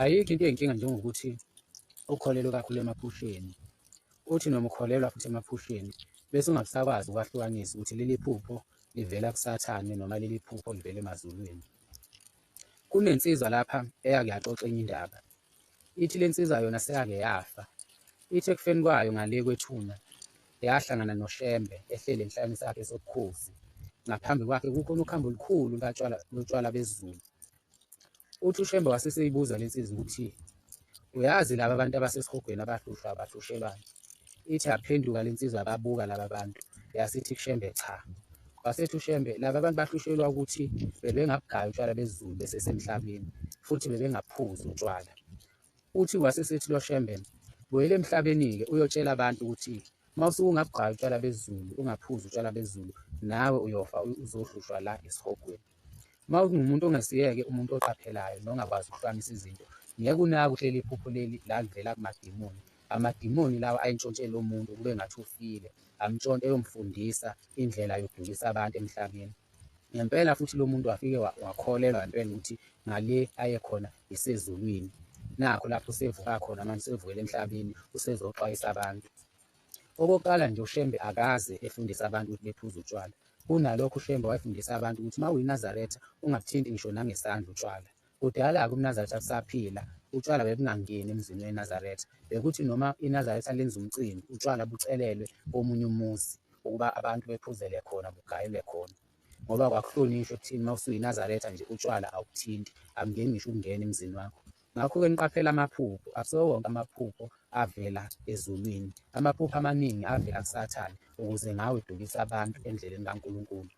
Ayikho into eyinkinga njengokuthi ukholelwe kakhulu emaphusheni, uthi noma ukholelwa futhi emaphusheni bese ungasakwazi ukwahlukanisa ukuthi leli phupho livela kusathane noma leli phupho livela emazulwini. Kunensizwa lapha eyake yaxoxa enye indaba, ithi le nsizwa yona seyake yafa, ithi ekufeni kwayo ngale kwethuna yahlangana noShembe ehleli enhlalweni sakhe sobukhosi, ngaphambi kwakhe kukhona ukhambo olukhulu lotshwala besiZulu. Uthi uShembe waseseyibuza le nsizwa ukuthi, uyazi laba abantu abasesihogweni abahlushwa bahlushelwani? Ithi yaphenduka le nsizwa yababuka laba bantu yasithi kuShembe cha. Wasethi uShembe laba abantu bahlushelwa ukuthi bebengabugaya utshwala besiZulu besesemhlabeni futhi bebengaphuzi utshwala. Uthi wasesethi lo Shembe, buyela emhlabeni-ke uyotshela abantu ukuthi mawusuke ungabugaya utshwala besiZulu, ungaphuzi utshwala besiZulu, nawe uyofa uzohlushwa la esihogweni. Uma ungumuntu ongasiyeke umuntu oqaphelayo nongakwazi ukuhlukanisa izinto, ngeke unake uhleli iphupho leli la livela kumadimoni. Amadimoni lawa ayintshontshele umuntu kube ngathi ufile, amntshonte eyomfundisa indlela yokudlulisa abantu emhlabeni. Ngempela futhi lo muntu wafike wakholelwa ngempela ukuthi ngale ayekhona isezulwini. Nakho lapho usevuka khona manje usevukela emhlabeni usezoxwayisa abantu. Okokuqala nje uShembe akaze efundisa abantu ukuthi bephuze utshwala. Kunalokho uShembe wayefundisa abantu ukuthi uma uyiNazaretha ungabuthinti ngisho nangesandla utshwala. Kudala-ke uNazaretha asaphila utshwala bebungangeni emzini weNazaretha. Bekuthi noma iNazaretha lenza umcimbi, utshwala bucelelwe komunye umuzi ukuba abantu bephuzele khona, bugayelwe khona. Ngoba kwakuhlonishwa ekuthini uma usuyiNazaretha nje utshwala awubuthinti, abungeni ngisho ukungena emzini wakho. Ngakho-ke niqaphela amaphupho, akusiwo wonke amaphupho avela ezulwini. Amaphupho amaningi avela kusathane ukuze ngawe udukise abantu endleleni kaNkulunkulu.